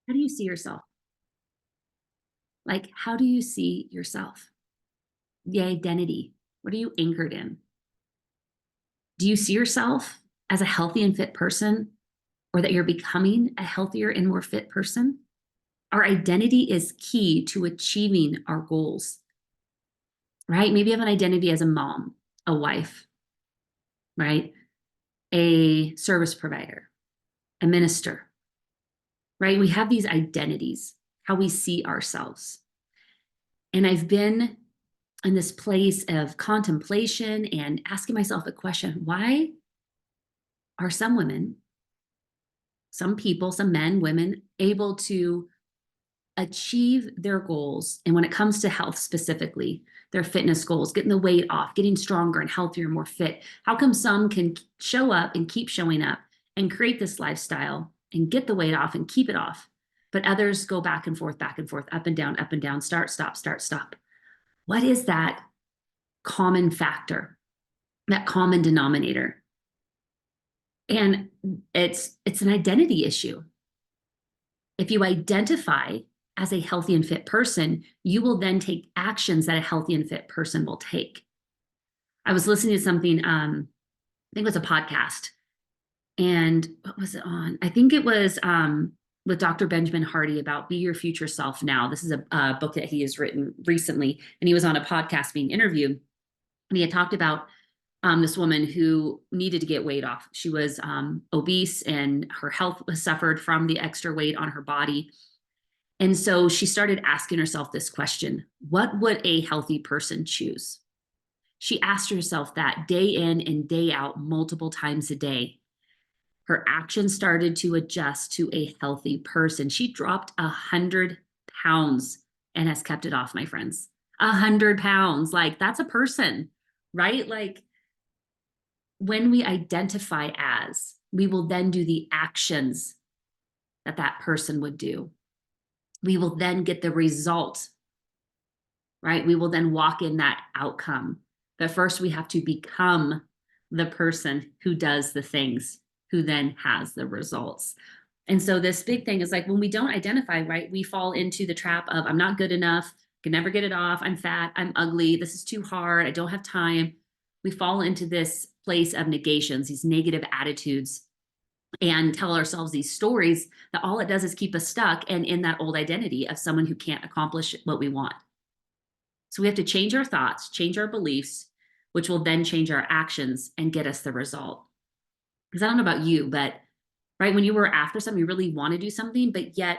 How do you see yourself? Like, how do you see yourself? The identity. What are you anchored in? Do you see yourself as a healthy and fit person, or that you're becoming a healthier and more fit person? Our identity is key to achieving our goals, right? Maybe you have an identity as a mom, a wife, right? A service provider, a minister, right? We have these identities, how we see ourselves. And I've been in this place of contemplation and asking myself a question: why are some women, some people, some men, women able to achieve their goals? And when it comes to health specifically, their fitness goals, getting the weight off, getting stronger and healthier, more fit, how come some can show up and keep showing up and create this lifestyle and get the weight off and keep it off, but others go back and forth, up and down, start, stop, start, stop? What is that common factor, that common denominator? And it's an identity issue. If you identify as a healthy and fit person, you will then take actions that a healthy and fit person will take. I was listening to something, I think it was a podcast. And what was it on? I think it was with Dr. Benjamin Hardy about Be Your Future Self Now. This is a book that he has written recently. And he was on a podcast being interviewed. And he had talked about this woman who needed to get weight off. She was obese and her health was suffered from the extra weight on her body. And so she started asking herself this question: what would a healthy person choose? She asked herself that day in and day out, multiple times a day. Her actions started to adjust to a healthy person. She dropped 100 pounds and has kept it off, my friends. 100 pounds. Like, that's a person, right? Like, when we identify as, we will then do the actions that that person would do. We will then get the result, right? We will then walk in that outcome. But first, we have to become the person who does the things, who then has the results. And so this big thing is like, when we don't identify, right, we fall into the trap of, I'm not good enough, can never get it off, I'm fat, I'm ugly, this is too hard, I don't have time. We fall into this place of negations, these negative attitudes, and tell ourselves these stories that all it does is keep us stuck and in that old identity of someone who can't accomplish what we want. So we have to change our thoughts, change our beliefs, which will then change our actions and get us the result. Because I don't know about you, but right, when you were after something, you really want to do something, but yet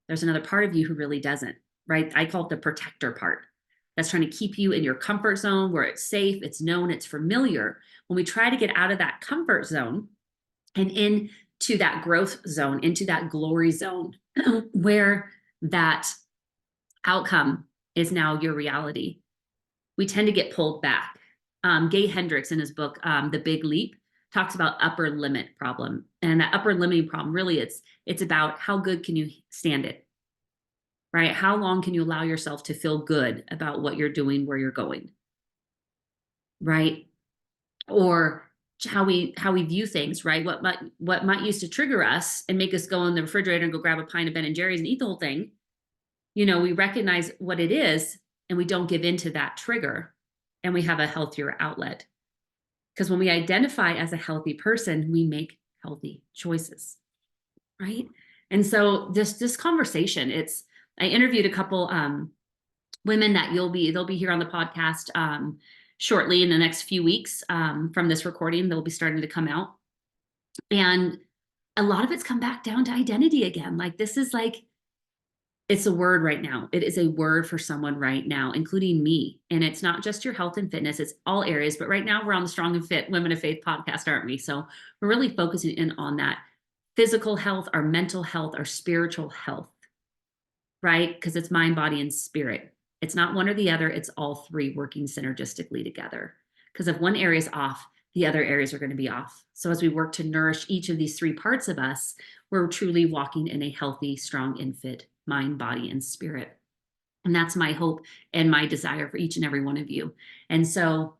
there's another part of you who really doesn't, right? I call it the protector part. That's trying to keep you in your comfort zone where it's safe, it's known, it's familiar. When we try to get out of that comfort zone and into that growth zone, into that glory zone, where that outcome is now your reality, we tend to get pulled back. Gay Hendricks, in his book, The Big Leap, talks about upper limit problem. And that upper limiting problem, really, it's about how good can you stand it, right? How long can you allow yourself to feel good about what you're doing, where you're going, right? Or how we view things, right? What might used to trigger us and make us go in the refrigerator and go grab a pint of Ben and Jerry's and eat the whole thing. You know, we recognize what it is and we don't give into that trigger, and we have a healthier outlet. Because when we identify as a healthy person, we make healthy choices, right? And so this conversation, I interviewed a couple women that they'll be here on the podcast shortly in the next few weeks from this recording. They'll be starting to come out. And a lot of it's come back down to identity again. Like, this is like, it's a word right now. It is a word for someone right now, including me. And it's not just your health and fitness, it's all areas. But right now we're on the Strong and Fit Women of Faith podcast, aren't we? So we're really focusing in on that physical health, our mental health, our spiritual health, right? Because it's mind, body, and spirit. It's not one or the other. It's all three working synergistically together. Because if one area is off, the other areas are going to be off. So as we work to nourish each of these three parts of us, we're truly walking in a healthy, strong, and fit mind, body, and spirit. And that's my hope and my desire for each and every one of you. And so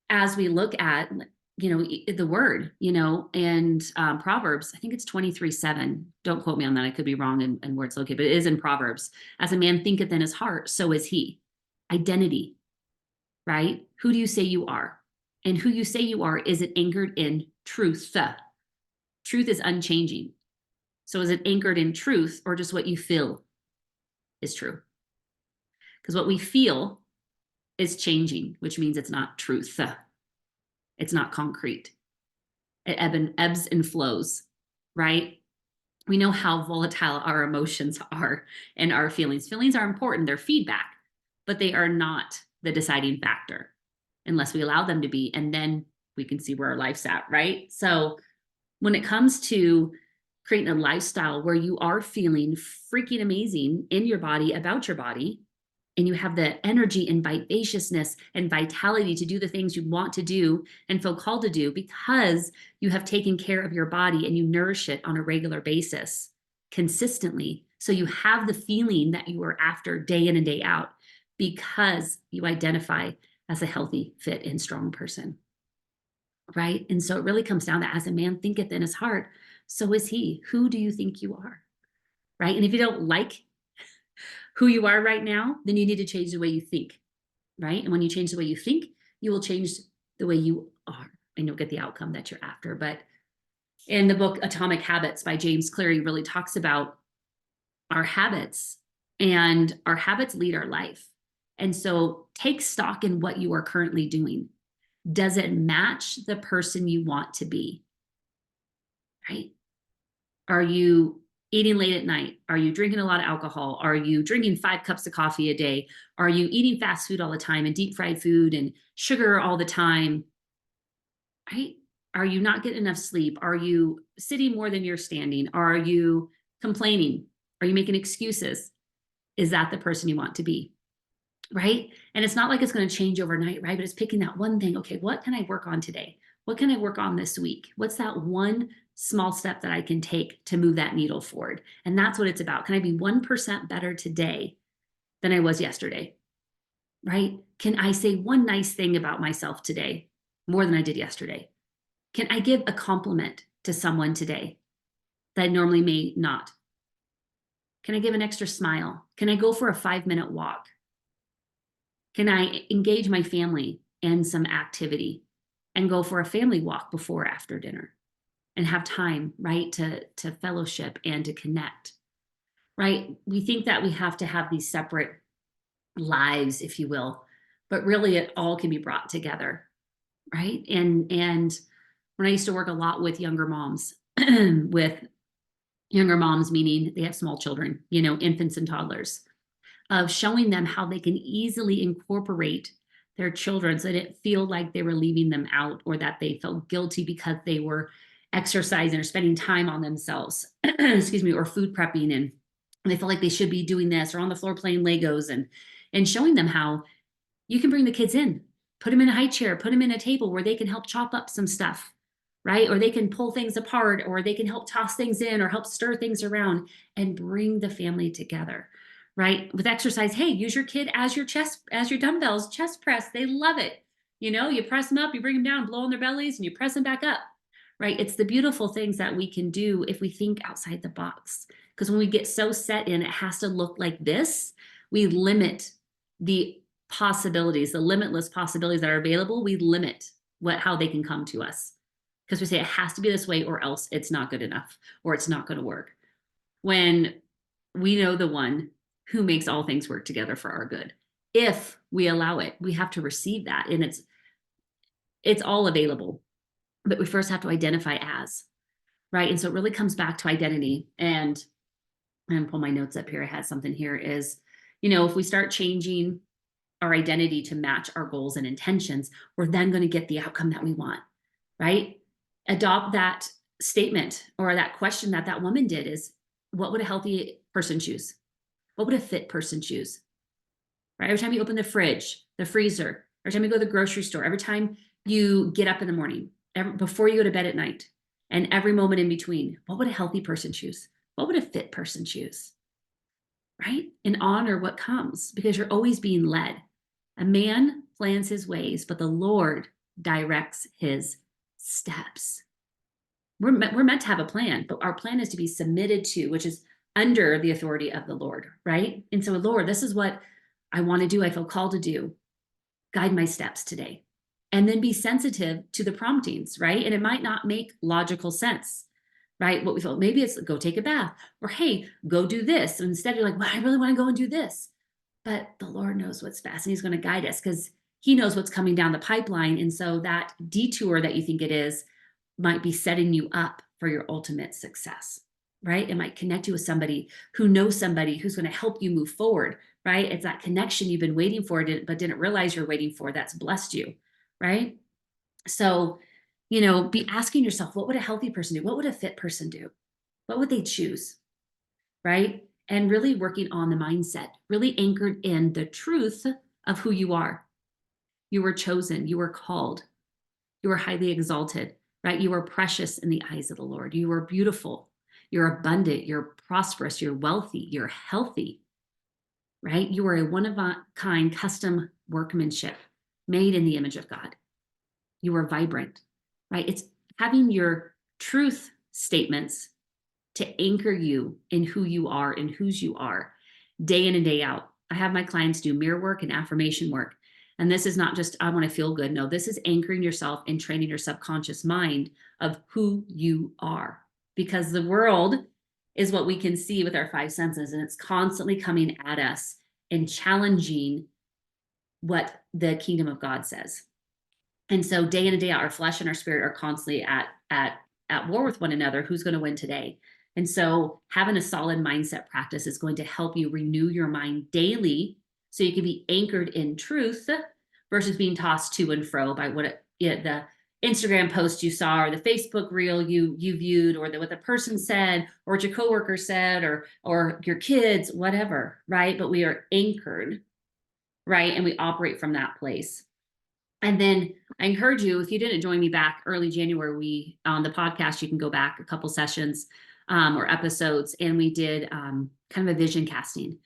as we look at, the word, and Proverbs, I think it's 23:7. Don't quote me on that. I could be wrong in where it's located, but it is in Proverbs. As a man thinketh in his heart, so is he. Identity, right? Who do you say you are? And who you say you are, is it anchored in truth? Truth is unchanging. So is it anchored in truth, or just what you feel is true? Because what we feel is changing, which means it's not truth. It's not concrete. It ebbs and flows, right? We know how volatile our emotions are and our feelings. Feelings are important, they're feedback, but they are not the deciding factor unless we allow them to be. And then we can see where our life's at, right? So when it comes to creating a lifestyle where you are feeling freaking amazing in your body, about your body, and you have the energy and vivaciousness and vitality to do the things you want to do and feel called to do because you have taken care of your body and you nourish it on a regular basis consistently. So you have the feeling that you are after day in and day out because you identify as a healthy, fit, and strong person. Right? And so it really comes down to, as a man thinketh in his heart, so is he. Who do you think you are? Right? And if you don't like who you are right now, then you need to change the way you think, right? And when you change the way you think, you will change the way you are, and you'll get the outcome that you're after. But in the book Atomic Habits by James Clear, he really talks about our habits, and our habits lead our life. And so take stock in what you are currently doing. Does it match the person you want to be? Right? Are you eating late at night? Are you drinking a lot of alcohol? Are you drinking 5 cups of coffee a day? Are you eating fast food all the time and deep fried food and sugar all the time? Right? Are you not getting enough sleep? Are you sitting more than you're standing? Are you complaining? Are you making excuses? Is that the person you want to be? Right? And it's not like it's going to change overnight, right? But it's picking that one thing. Okay, what can I work on today? What can I work on this week? What's that one small step that I can take to move that needle forward? And that's what it's about. Can I be 1% better today than I was yesterday? Right? Can I say one nice thing about myself today more than I did yesterday? Can I give a compliment to someone today that I normally may not? Can I give an extra smile? Can I go for a 5-minute walk? Can I engage my family in some activity and go for a family walk before or after dinner and have time, right, to fellowship and to connect, right? We think that we have to have these separate lives, if you will, but really it all can be brought together, right? And when I used to work a lot with younger moms, with younger moms, meaning they have small children, infants and toddlers, of showing them how they can easily incorporate their children so they didn't feel like they were leaving them out or that they felt guilty because they were exercising or spending time on themselves, excuse me, or food prepping, and they felt like they should be doing this or on the floor playing Legos, and showing them how you can bring the kids in, put them in a high chair, put them in a table where they can help chop up some stuff, right? Or they can pull things apart, or they can help toss things in or help stir things around and bring the family together. Right? With exercise, hey, use your kid as your dumbbells, chest press. They love it. You press them up, you bring them down, blow on their bellies, and you press them back up. Right? It's the beautiful things that we can do if we think outside the box. Because when we get so set in, it has to look like this, we limit the possibilities, the limitless possibilities that are available. We limit how they can come to us. Because we say it has to be this way or else it's not good enough or it's not going to work. When we know the one who makes all things work together for our good. If we allow it, we have to receive that. And it's all available, but we first have to identify as, right? And so it really comes back to identity. And pull my notes up here. I had something here is, if we start changing our identity to match our goals and intentions, we're then going to get the outcome that we want, right? Adopt that statement or that question that woman did is, what would a healthy person choose? What would a fit person choose? Right? Every time you open the fridge, the freezer, every time you go to the grocery store, every time you get up in the morning, before you go to bed at night, and every moment in between, what would a healthy person choose? What would a fit person choose? Right? And honor what comes, because you're always being led. A man plans his ways, but the Lord directs his steps. We're meant to have a plan, but our plan is to be submitted to, which is under the authority of the Lord, right? And so, Lord, this is what I want to do. I feel called to do. Guide my steps today. And then be sensitive to the promptings, right? And it might not make logical sense, right? What we feel, maybe it's go take a bath, or hey, go do this. And instead, you're like, well, I really want to go and do this. But the Lord knows what's best, and He's going to guide us because He knows what's coming down the pipeline. And so that detour that you think it is might be setting you up for your ultimate success, right? It might connect you with somebody who knows somebody who's going to help you move forward, right? It's that connection you've been waiting for, but didn't realize you're waiting for, that's blessed you, right? So, be asking yourself, what would a healthy person do? What would a fit person do? What would they choose, right? And really working on the mindset, really anchored in the truth of who you are. You were chosen, you were called, you were highly exalted, right? You are precious in the eyes of the Lord. You are beautiful. You're abundant. You're prosperous. You're wealthy. You're healthy, right? You are a one-of-a-kind custom workmanship made in the image of God. You are vibrant, right? It's having your truth statements to anchor you in who you are and whose you are day in and day out. I have my clients do mirror work and affirmation work. And this is not just, I want to feel good. No, this is anchoring yourself and training your subconscious mind of who you are. Because the world is what we can see with our five senses, and it's constantly coming at us and challenging what the kingdom of God says. And so day in and day out, our flesh and our spirit are constantly at war with one another. Who's going to win today? And so having a solid mindset practice is going to help you renew your mind daily so you can be anchored in truth versus being tossed to and fro by what the Instagram post you saw, or the Facebook reel you viewed, or what the person said, or what your coworker said, or your kids, whatever, right? But we are anchored, right? And we operate from that place. And then I encourage you, if you didn't join me back early January, on the podcast, you can go back a couple sessions or episodes, and we did kind of a vision casting.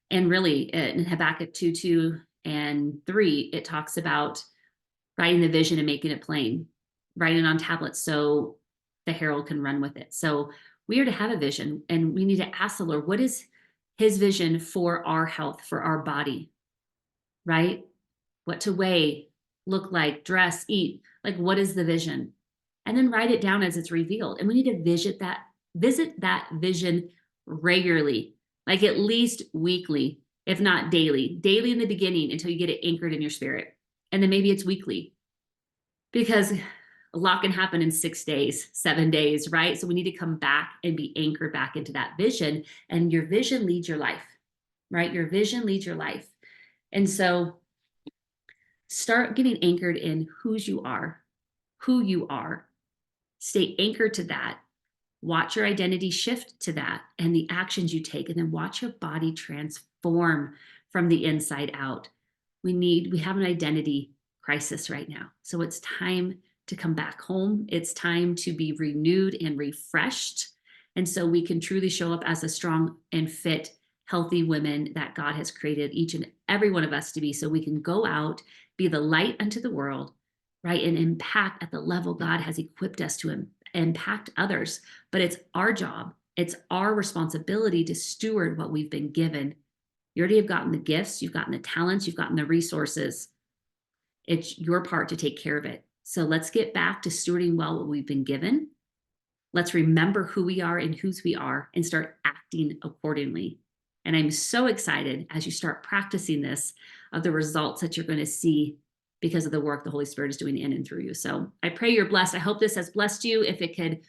And really, in Habakkuk 2:2 and 3, it talks about writing the vision and making it plain, writing on tablets so the herald can run with it. So we are to have a vision, and we need to ask the Lord, what is His vision for our health, for our body, right? What to weigh, look like, dress, eat, like what is the vision? And then write it down as it's revealed. And we need to visit that vision regularly, like at least weekly, if not daily in the beginning until you get it anchored in your spirit. And then maybe it's weekly, because a lot can happen in 6 days, 7 days, right? So we need to come back and be anchored back into that vision, and your vision leads your life, right? Your vision leads your life. And so start getting anchored in who you are, stay anchored to that. Watch your identity shift to that and the actions you take, and then watch your body transform from the inside out. We have an identity crisis right now. So it's time to come back home. It's time to be renewed and refreshed. And so we can truly show up as a strong and fit, healthy women that God has created each and every one of us to be, so we can go out, be the light unto the world, right? And impact at the level God has equipped us to impact others. But it's our job, it's our responsibility to steward what we've been given. You already have gotten the gifts, you've gotten the talents, you've gotten the resources. It's your part to take care of it. So let's get back to stewarding well what we've been given. Let's remember who we are and whose we are, and start acting accordingly. And I'm so excited as you start practicing this, of the results that you're going to see because of the work the Holy Spirit is doing in and through you. So I pray you're blessed. I hope this has blessed you. If it could,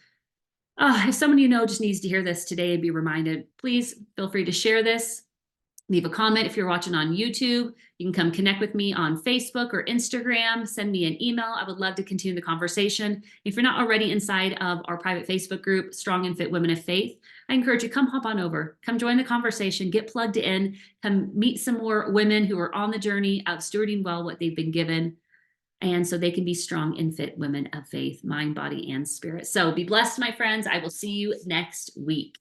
if someone just needs to hear this today and be reminded, please feel free to share this. Leave a comment. If you're watching on YouTube, you can come connect with me on Facebook or Instagram. Send me an email. I would love to continue the conversation. If you're not already inside of our private Facebook group, Strong and Fit Women of Faith, I encourage you, come hop on over, come join the conversation, get plugged in, come meet some more women who are on the journey of stewarding well what they've been given, and so they can be strong and fit women of faith, mind, body, and spirit. So be blessed, my friends. I will see you next week.